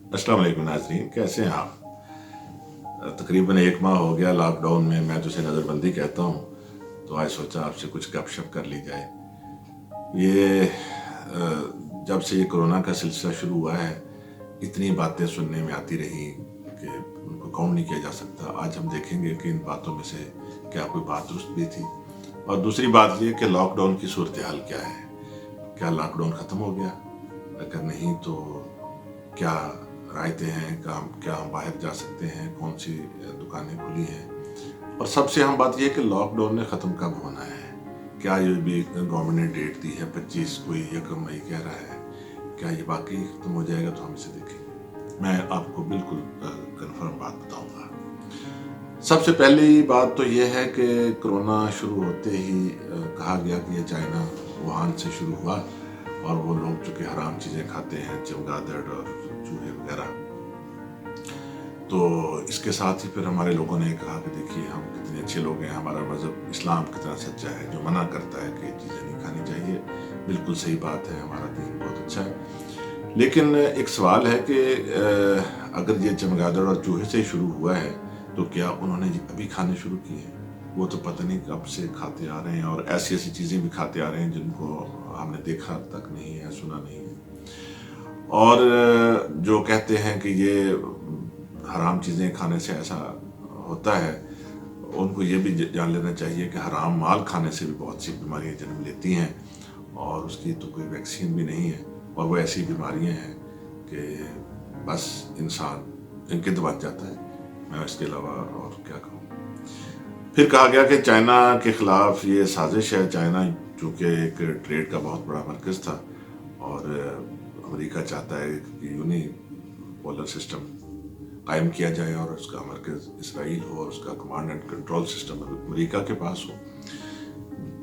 अस्सलाम वालेकुम नाज़रीन, कैसे हैं आप? तकरीबन 1 माह हो गया लॉकडाउन में, मैं तो इसे नज़रबंदी कहता हूँ। तो आज सोचा आपसे कुछ गपशप कर ली जाए। ये जब से ये कोरोना का सिलसिला शुरू हुआ है, इतनी बातें सुनने में आती रही कि उनको काउंट नहीं किया जा सकता। आज हम देखेंगे कि इन बातों में से क्या कोई बात दुरुस्त भी थी। और दूसरी बात ये कि लॉकडाउन की सूरत हाल क्या है? क्या लॉकडाउन ख़त्म हो गया? अगर नहीं तो क्या रायते हैं, क्या हम बाहर जा सकते हैं, कौन सी दुकानें खुली हैं? और सबसे अहम बात यह कि लॉकडाउन ने ख़त्म कब होना है? क्या ये भी गवर्नमेंट ने डेट दी है 25 कोई 1 मई कह रहा है, क्या ये वाकई ख़त्म हो जाएगा? तो हम इसे देखेंगे। मैं आपको बिल्कुल कन्फर्म बात बताऊंगा। सबसे पहली बात तो ये है कि कोरोना शुरू होते ही कहा गया कि ये चाइना वुहान से शुरू हुआ, और वो लोग जो कि हराम चीज़ें खाते हैं, चमगादड़ और चूहे वगैरह। तो इसके साथ ही फिर हमारे लोगों ने कहा कि देखिए हम कितने अच्छे लोग हैं, हमारा मज़हब इस्लाम कितना सच्चा है, जो मना करता है कि ये चीज़ें नहीं खानी चाहिए। बिल्कुल सही बात है, हमारा दीन बहुत अच्छा है। लेकिन एक सवाल है कि अगर ये चमगादड़ और चूहे से शुरू हुआ है तो क्या उन्होंने अभी खाने शुरू किए हैं? वो तो पता नहीं कब से खाते आ रहे हैं, और ऐसी ऐसी चीज़ें भी खाते आ रहे हैं जिनको हमने देखा तक नहीं है, सुना नहीं है। और जो कहते हैं कि ये हराम चीज़ें खाने से ऐसा होता है, उनको ये भी जान लेना चाहिए कि हराम माल खाने से भी बहुत सी बीमारियां जन्म लेती हैं, और उसकी तो कोई वैक्सीन भी नहीं है। और वो ऐसी बीमारियां हैं कि बस इंसान इनके दबा जाता है। मैं इसके अलावा और क्या कहूँ। फिर कहा गया कि चाइना के ख़िलाफ़ ये साजिश है। चाइना चूँकि एक ट्रेड का बहुत बड़ा मरकज़ था, और अमेरिका चाहता है कि यूनिपोलर सिस्टम कायम किया जाए और उसका मरकज़ इसराइल हो और उसका command and control system America के पास हो।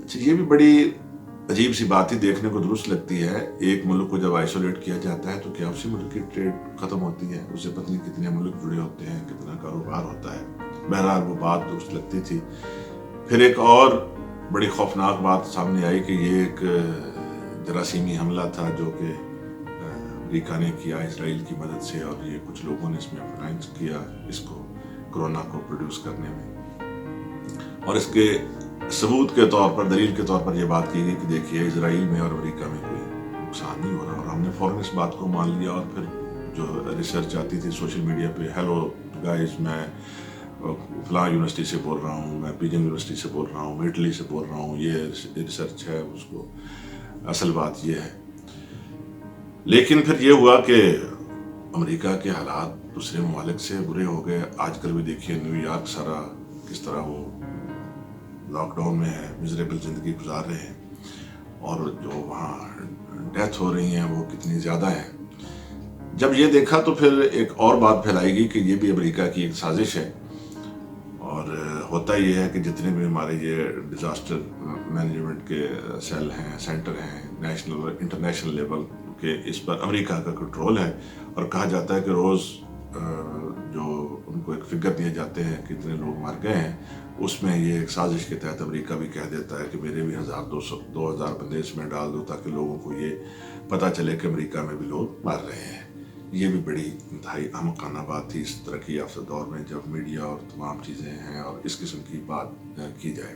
अच्छा, ये भी बड़ी अजीब सी बात ही देखने को दुरुस्त लगती है। एक मुल्क को जब आइसोलेट किया जाता है तो क्या उसी मुल्क की ट्रेड ख़त्म होती है? उससे पता नहीं कितने मुल्क जुड़े होते हैं, कितना कारोबार होता है। बहरहाल वो बात दुरुस्त लगती थी। फिर एक और बड़ी खौफनाक बात सामने आई कि ये एक जरासीमी हमला था जो कि अमेरिका ने किया इसराइल की मदद से, और ये कुछ लोगों ने इसमें फाइनेंस किया इसको, कोरोना को प्रोड्यूस करने में। और इसके सबूत के तौर पर, दलील के तौर पर यह बात की गई कि देखिए इसराइल में और अमेरिका में कोई नुकसान नहीं हो रहा। और हमने फ़ौरन इस बात को मान लिया, और फिर जो रिसर्च आती थी सोशल मीडिया पे, हेलो गाइस, मैं फलां यूनिवर्सिटी से बोल रहा हूँ, मैं पिजन यूनिवर्सिटी से बोल रहा हूँ, मैं इटली से बोल रहा हूँ, ये रिसर्च है, उसको असल बात ये है। लेकिन फिर ये हुआ कि अमेरिका के हालात दूसरे ममालिक से बुरे हो गए। आजकल भी देखिए न्यूयॉर्क सारा किस तरह वो लॉकडाउन में है, मिजरेबल ज़िंदगी गुजार रहे हैं, और जो वहाँ डेथ हो रही हैं वो कितनी ज़्यादा है। जब ये देखा तो फिर एक और बात फैलाएगी कि ये भी अमेरिका की एक साजिश है। और होता ये है कि जितने भी हमारे ये डिज़ास्टर मैनेजमेंट के सेल हैं, सेंटर हैं, नेशनल और इंटरनेशनल लेवल के, इस पर अमेरिका का कंट्रोल है। और कहा जाता है कि रोज़ जो उनको एक फिगर दिए जाते हैं कितने लोग मर गए हैं, उसमें ये एक साजिश के तहत अमेरिका भी कह देता है कि मेरे भी 1000-200-2000 बंदे इसमें डाल दो, ताकि लोगों को ये पता चले कि अमेरिका में भी लोग मर रहे हैं। ये भी बड़ी इंतहाई अहमकाना बात थी इस तरक्की याफ्ता दौर में, जब मीडिया और तमाम चीज़ें हैं और इस किस्म की बात की जाए।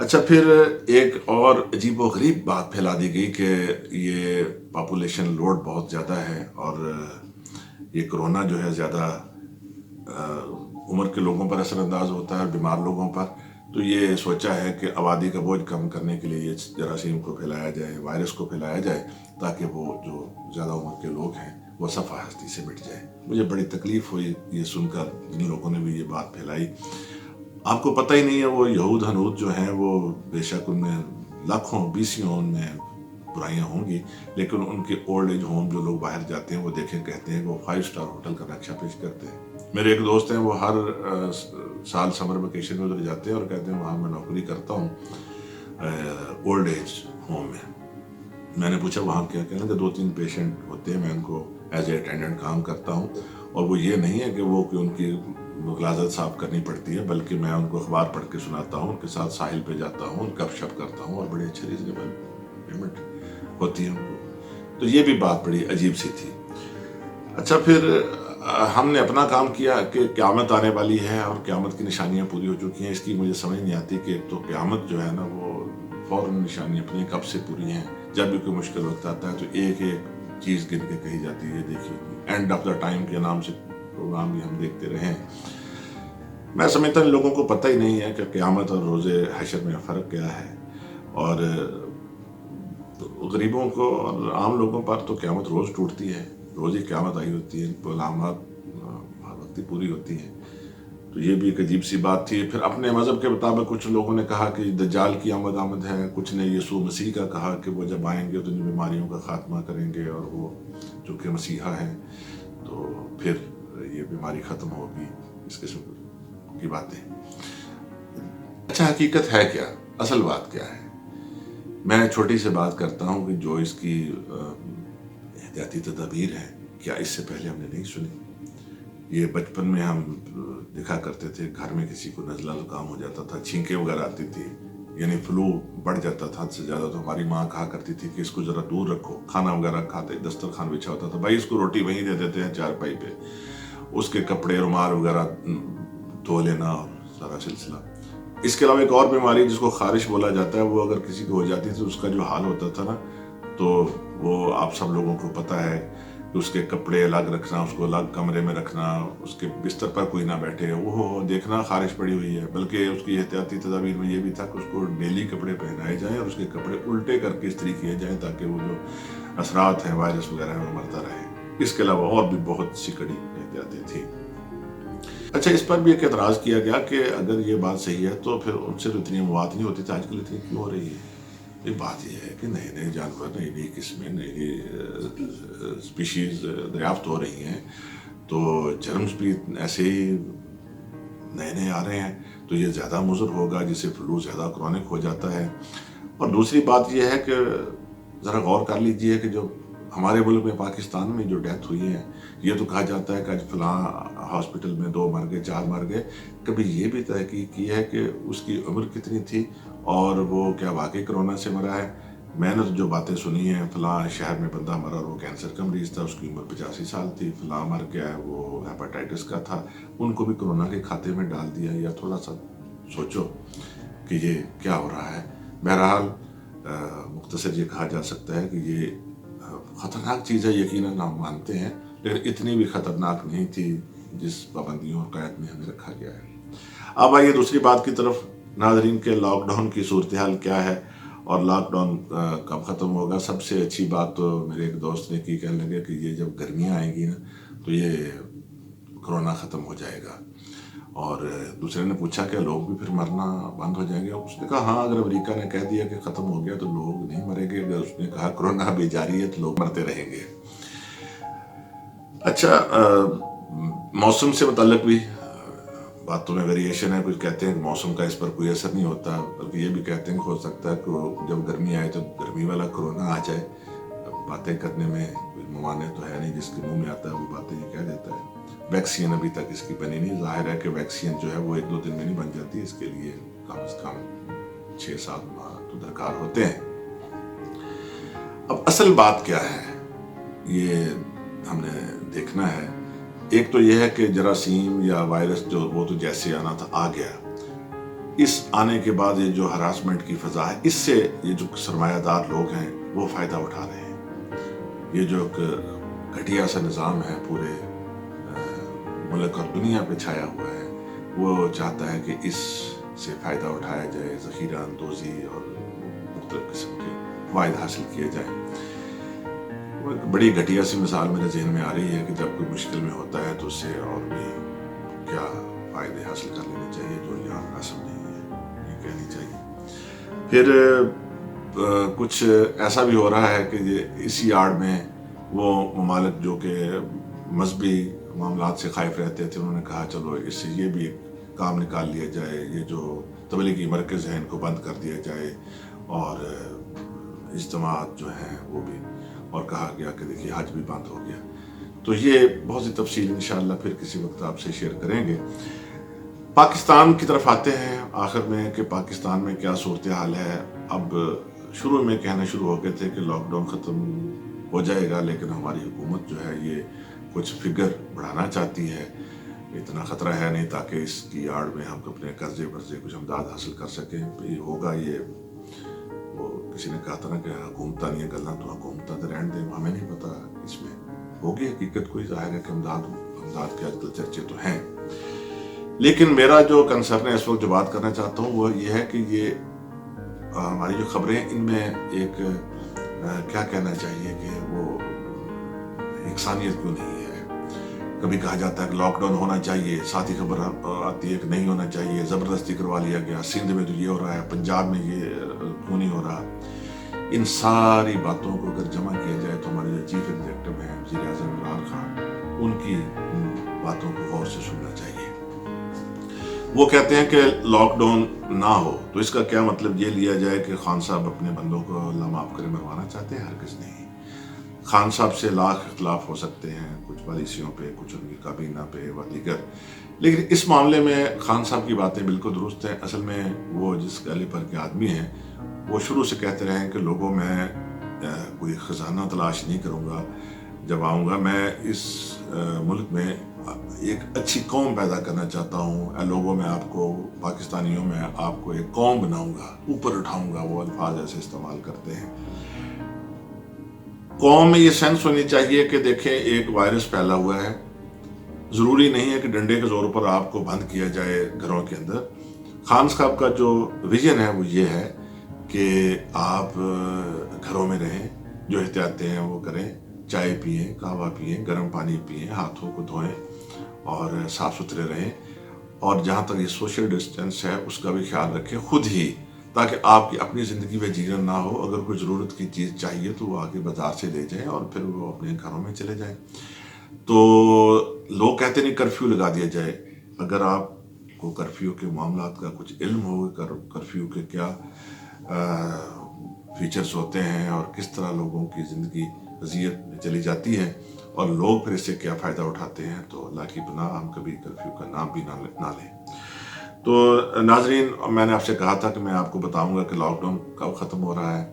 अच्छा, फिर एक और अजीब व गरीब बात फैला दी गई कि ये पॉपुलेशन लोड बहुत ज़्यादा है, और ये कोरोना जो है ज़्यादा उम्र के लोगों पर असरअंदाज होता है, बीमार लोगों पर। तो ये सोचा है कि आबादी का बोझ कम करने के लिए ये जरासीम को फैलाया जाए, वायरस को फैलाया जाए, ताकि वो जो ज़्यादा उम्र के लोग हैं वो सफ़ा हस्ती से मिट जाए। मुझे बड़ी तकलीफ़ हुई ये सुनकर, जिन लोगों ने भी ये बात फैलाई। आपको पता ही नहीं है, वो यहूद हनूद जो हैं वो बेशक उनमें लाखों बीसियों उनमें बुराइयाँ होंगी, लेकिन उनके ओल्ड एज होम जो लोग बाहर जाते हैं वो देखें, कहते हैं वो 5 स्टार होटल का नक्शा पेश करते हैं। मेरे एक दोस्त हैं, वो हर साल समर वेकेशन में उधर जाते हैं और कहते हैं वहाँ मैं नौकरी करता हूँ ओल्ड एज होम में। मैंने पूछा वहाँ क्या? कहना कि 2-3 पेशेंट होते हैं, मैं उनको एज ए अटेंडेंट काम करता हूँ, और वो ये नहीं है कि उनकी मुगलाजत साफ करनी पड़ती है, बल्कि मैं उनको अखबार पढ़ के सुनाता हूँ, उनके साथ साहिल पे जाता हूँ, गपशप करता हूँ, और बड़ी अच्छी रीजनेबल पेमेंट होती है उनको। तो ये भी बात बड़ी अजीब सी थी। اچھا پھر ہم نے اپنا کام کیا کہ قیامت آنے والی ہے اور قیامت کی نشانیاں پوری ہو چکی ہیں. اس کی مجھے سمجھ نہیں آتی کہ ایک تو قیامت جو ہے نا وہ فوراً نشانی اپنی کب سے پوری ہیں. جب بھی کوئی مشکل وقت آتا ہے تو ایک ایک چیز گن کے کہی جاتی ہے. دیکھیے اینڈ آف دا ٹائم کے نام سے پروگرام بھی ہم دیکھتے رہے ہیں. میں سمجھتا ہوں لوگوں کو پتہ ہی نہیں ہے کہ قیامت اور روز حشر میں فرق کیا ہے. اور غریبوں کو اور عام لوگوں پر تو قیامت روز ٹوٹتی ہے. روز ہی قیامت آئی ہوتی ہے. علامات ہر وقت پوری ہوتی ہیں. تو یہ بھی ایک عجیب سی بات تھی. پھر اپنے مذہب کے مطابق کچھ لوگوں نے کہا کہ دجال کی آمد ہے. کچھ نے یسوع مسیح کا کہا کہ وہ جب آئیں گے تو ان بیماریوں کا خاتمہ کریں گے اور وہ چونکہ مسیحا ہیں تو پھر یہ بیماری ختم ہوگی. اس قسم کی باتیں. اچھا حقیقت ہے کیا؟ اصل بات کیا ہے؟ میں چھوٹی سے بات کرتا ہوں کہ جو اس کی احتیاطی تدابیر ہیں کیا اس سے پہلے ہم نے نہیں سنی. یہ بچپن میں ہم دیکھا کرتے تھے گھر میں کسی کو نزلہ زکام ہو جاتا تھا, چھینکیں وغیرہ آتی تھی, یعنی فلو بڑھ جاتا تھا حد سے زیادہ, تو ہماری ماں کہا کرتی تھی کہ اس کو ذرا دور رکھو. کھانا وغیرہ کھاتے دسترخوان بچھا ہوتا تھا, بھائی اس کو روٹی وہیں دے دیتے ہیں چارپائی پہ. اس کے کپڑے رومال وغیرہ دھو لینا اور سارا سلسلہ. اس کے علاوہ ایک اور بیماری جس کو خارش بولا جاتا ہے, وہ اگر کسی کو ہو جاتی تھی اس کا جو حال ہوتا تھا نا, تو وہ آپ سب لوگوں کو پتہ ہے کہ اس کے کپڑے الگ رکھنا, اس کو الگ کمرے میں رکھنا, اس کے بستر پر کوئی نہ بیٹھے, وہ دیکھنا خارش پڑی ہوئی ہے. بلکہ اس کی احتیاطی تدابیر میں یہ بھی تھا کہ اس کو ڈیلی کپڑے پہنائے جائیں اور اس کے کپڑے الٹے کر کے استری کیے جائیں تاکہ وہ جو اثرات ہیں وائرس وغیرہ میں مرتا رہے. اس کے علاوہ اور بھی بہت سی کڑی احتیاطیں تھیں. اچھا اس پر بھی ایک اعتراض کیا گیا کہ اگر یہ بات صحیح ہے تو پھر ان سے تو اتنی موات نہیں ہوتی تھی, آج کل اتنی کیوں ہو رہی ہے؟ یہ بات یہ ہے کہ نئے نئے جانور, نئی نئی قسمیں, نئی اسپیشیز دریافت ہو رہی ہیں, تو جرمز بھی ایسے ہی نئے نئے آ رہے ہیں, تو یہ زیادہ مضر ہوگا, جسے فلو زیادہ کرونک ہو جاتا ہے. اور دوسری بات یہ ہے کہ ذرا غور کر لیجئے کہ جو ہمارے ملک میں پاکستان میں جو ڈیتھ ہوئی ہے, یہ تو کہا جاتا ہے کہ آج فلاں ہاسپٹل میں 2 مر گئے, 4 مر گئے. کبھی یہ بھی تحقیق کی ہے کہ اس کی عمر کتنی تھی اور وہ کیا واقعی کرونا سے مرا ہے؟ میں نے تو جو باتیں سنی ہیں, فلاں شہر میں بندہ مرا اور وہ کینسر کا مریض تھا, اس کی عمر 85 سال تھی. فلاں مر گیا ہے وہ ہیپاٹائٹس کا تھا, ان کو بھی کرونا کے کھاتے میں ڈال دیا. یا تھوڑا سا سوچو کہ یہ کیا ہو رہا ہے. بہرحال مختصر یہ کہا جا سکتا ہے کہ یہ خطرناک چیز ہے, یقیناً ہم مانتے ہیں, لیکن اتنی بھی خطرناک نہیں تھی جس پابندیوں اور قید میں ہمیں رکھا گیا ہے. اب آئیے دوسری بات کی طرف. ناظرین کے لاک ڈاؤن کی صورتحال کیا ہے اور لاک ڈاؤن کب ختم ہوگا؟ سب سے اچھی بات تو میرے ایک دوست نے کی, کہنے لگے کہ یہ جب گرمیاں آئیں گی نا تو یہ کرونا ختم ہو جائے گا. اور دوسرے نے پوچھا کہ لوگ بھی پھر مرنا بند ہو جائیں گے؟ اس نے کہا ہاں, اگر امریکہ نے کہہ دیا کہ ختم ہو گیا تو لوگ نہیں مریں گے. اگر اس نے کہا کرونا ابھی جاری ہے تو لوگ مرتے رہیں گے. اچھا موسم سے متعلق بھی باتوں میں ویریشن ہے. کچھ کہتے ہیں کہ موسم کا اس پر کوئی اثر نہیں ہوتا, بلکہ یہ بھی کہتے ہیں کہ ہو سکتا ہے کہ جب گرمی آئے تو گرمی والا کرونا آ جائے. باتیں کرنے میں کوئی ممانعت تو ہے نہیں, جس کے منہ میں آتا ہے وہ باتیں یہ کہہ دیتا ہے. ویکسین ابھی تک اس کی بنی نہیں. ظاہر ہے کہ ویکسین جو ہے وہ 1-2 دن میں نہیں بن جاتی, اس کے لیے کم از کم 6-7 ماہ تو درکار ہوتے ہیں. اب اصل بات کیا ہے یہ ہم نے دیکھنا ہے. ایک تو یہ ہے کہ جراثیم یا وائرس جو وہ تو جیسے آنا تھا آ گیا. اس آنے کے بعد یہ جو ہراسمنٹ کی فضا ہے, اس سے یہ جو سرمایہ دار لوگ ہیں وہ فائدہ اٹھا رہے ہیں. یہ جو ایک گھٹیا سا نظام ہے پورے ملک اور دنیا پہ چھایا ہوا ہے, وہ چاہتا ہے کہ اس سے فائدہ اٹھایا جائے, ذخیرہ اندوزی اور مختلف قسم کے فوائد حاصل کیے جائیں. ایک بڑی گھٹیا سی مثال میرے ذہن میں آ رہی ہے کہ جب کوئی مشکل میں ہوتا ہے تو اس سے اور بھی کیا فائدے حاصل کر لینے چاہیے جو یہاں مناسب نہیں ہے, یہ کہنی چاہیے. پھر کچھ ایسا بھی ہو رہا ہے کہ یہ اسی آڑ میں وہ ممالک جو کہ مذہبی معاملات سے خائف رہتے تھے, انہوں نے کہا چلو اس سے یہ بھی کام نکال لیا جائے, یہ جو تبلیغی مرکز ہیں ان کو بند کر دیا جائے, اور اجتماعات جو ہیں وہ بھی, اور کہا گیا کہ دیکھیے حج بھی بند ہو گیا. تو یہ بہت سی تفصیل انشاءاللہ پھر کسی وقت آپ سے شیئر کریں گے. پاکستان کی طرف آتے ہیں آخر میں کہ پاکستان میں کیا صورتحال ہے. اب شروع میں کہنا شروع ہو گئے تھے کہ لاک ڈاؤن ختم ہو جائے گا, لیکن ہماری حکومت جو ہے یہ कुछ फिगर बढ़ाना चाहती है। इतना ख़तरा है नहीं ताकि इसकी आड़ में हम अपने कर्जे वर्जे कुछ इमदाद हासिल कर सकें। ये होगा, ये वो किसी ने कहा था ना कि हुकूमत नहीं है गल्ला, तो हुकूमत तो रहने दें, हमें नहीं पता इसमें होगी हकीकत कोई ज़ाहिर है कि इमदाद के आजकल चर्चे तो हैं। लेकिन मेरा जो कंसर्न है इस वक्त जो बात करना चाहता हूँ वो ये है कि ये हमारी जो खबरें इनमें एक क्या कहना चाहिए कि वो इकसानियत क्यों नहीं है। कभी कहा जाता है कि लॉकडाउन होना चाहिए, साथ ही खबर आती है कि नहीं होना चाहिए, ज़बरदस्ती करवा लिया गया, सिंध में तो ये हो रहा है, पंजाब में ये क्यों नहीं हो रहा। इन सारी बातों को अगर जमा किया जाए तो हमारे जो चीफ एग्जीक्यूटिव हैं वज़ीर आज़म इमरान खान, उनकी बातों को गौर से सुनना चाहिए। वो कहते हैं कि लॉकडाउन ना हो तो इसका क्या मतलब ये लिया जाए कि खान साहब अपने बंदों को अल्लाह माफ़ करे मरवाना चाहते हैं? हरगिज़ नहीं। खान साहब से लाख इख्तलाफ हो सकते हैं, कुछ पॉलिसियों पे, कुछ उनकी काबीना पे व दीगर, लेकिन इस मामले में खान साहब की बातें बिल्कुल दुरुस्त हैं। असल में वो जिस कैलिबर के आदमी हैं वो शुरू से कहते रहे हैं कि लोगों में कोई ख़जाना तलाश नहीं करूँगा, जब आऊँगा मैं इस मुल्क में एक अच्छी कौम पैदा करना चाहता हूँ, लोगों में आपको, पाकिस्तानियों में आपको एक कौम बनाऊँगा, ऊपर उठाऊँगा, वो अल्फाज ऐसे इस्तेमाल करते हैं। कौम में ये सेंस होनी चाहिए कि देखें एक वायरस फैला हुआ है, ज़रूरी नहीं है कि डंडे के ज़ोर पर आपको बंद किया जाए घरों के अंदर। खान साहब का जो विजन है वो ये है कि आप घरों में रहें, जो एहतियातें हैं वो करें, चाय पिएं, कहवा पिएं, गर्म पानी पिएं, हाथों को धोएं और साफ़ सुथरे रहें, और जहाँ तक ये सोशल डिस्टेंस है उसका भी ख्याल रखें खुद ही, ताकि आपकी अपनी ज़िंदगी में जीवन ना हो। अगर कोई ज़रूरत की चीज़ चाहिए तो वो आके बाज़ार से ले जाएं और फिर वो अपने घरों में चले जाएं। तो लोग कहते नहीं कर्फ्यू लगा दिया जाए। अगर आपको कर्फ्यू के मामलात का कुछ इल्म हो, कर्फ्यू के क्या फीचर्स होते हैं और किस तरह लोगों की ज़िंदगी अज़ियत में चली जाती है और लोग फिर इससे क्या फ़ायदा उठाते हैं, तो अल्लाह की पनाह हम कभी कर्फ्यू का नाम भी ना लें। तो नाजरीन, मैंने आपसे कहा था कि मैं आपको बताऊंगा कि लॉकडाउन कब ख़त्म हो रहा है।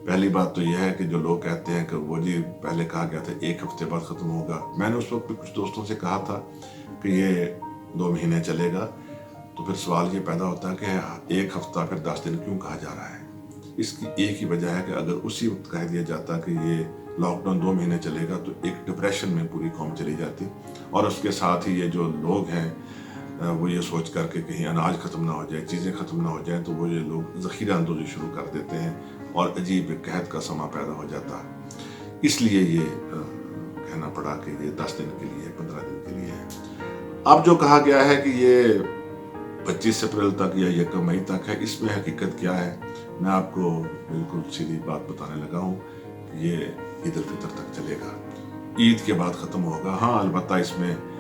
पहली बात तो यह है कि जो लोग कहते हैं कि वो जी पहले कहा गया था 1 हफ्ते बाद ख़त्म होगा, मैंने उस वक्त भी कुछ दोस्तों से कहा था कि ये 2 महीने चलेगा। तो फिर सवाल ये पैदा होता है कि 1 हफ्ता फिर 10 दिन क्यों कहा जा रहा है। इसकी एक ही वजह है कि अगर उसी वक्त कह दिया जाता कि ये लॉकडाउन 2 महीने चलेगा तो एक डिप्रेशन में पूरी कौम चली जाती, और उसके साथ ही ये जो लोग हैं वो ये सोच कर के कहीं अनाज ख़त्म ना हो जाए, चीज़ें ख़त्म ना हो जाए, तो वो ये लोग ज़ख़ीरा अंदोज़ी शुरू कर देते हैं और अजीब कहत का समा पैदा हो जाता है। इसलिए ये कहना पड़ा कि ये 10 दिन के लिए, 15 दिन के लिए है। अब जो कहा गया है कि ये 25 अप्रैल तक या 1 मई तक है, इसमें हकीकत क्या है मैं आपको बिल्कुल सीधी बात बताने लगा हूँ कि ये ईद उल फितर तक चलेगा, ईद के बाद ख़त्म होगा। हाँ, अलबत्ता इसमें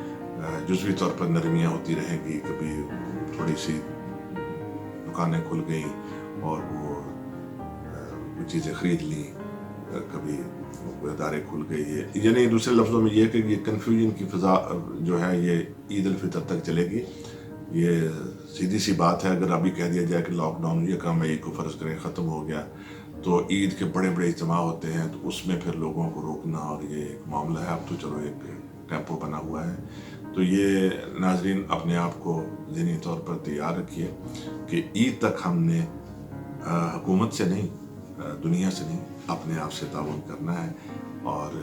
जुज़वी तौर पर नरमियाँ होती रहेंगी, कभी थोड़ी सी दुकानें खुल गई और वो कुछ चीज़ें ख़रीद ली, कभी अदारे खुल गई है, यानी दूसरे लफ्ज़ों में ये कि ये कन्फ्यूजन की फ़िज़ा जो है ये ईद उल फितर तक चलेगी। ये सीधी सी बात है। अगर अभी कह दिया जाए कि लॉकडाउन 1 मई को फ़र्ज़ करें ख़त्म हो गया, तो ईद के बड़े बड़े इज्तिमा होते हैं, तो उसमें फिर लोगों को रोकना और ये एक मामला है। अब तो चलो एक टेम्पो बना हुआ है। तो ये नाजरीन अपने आप को ज़हनी तौर पर तैयार रखिए कि ईद तक हमने हुकूमत से नहीं, दुनिया से नहीं, अपने आप से ताउन करना है और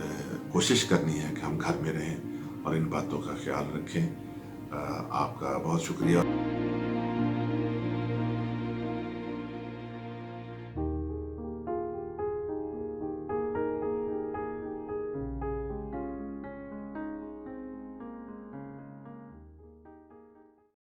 कोशिश करनी है कि हम घर में रहें और इन बातों का ख्याल रखें। आपका बहुत शुक्रिया।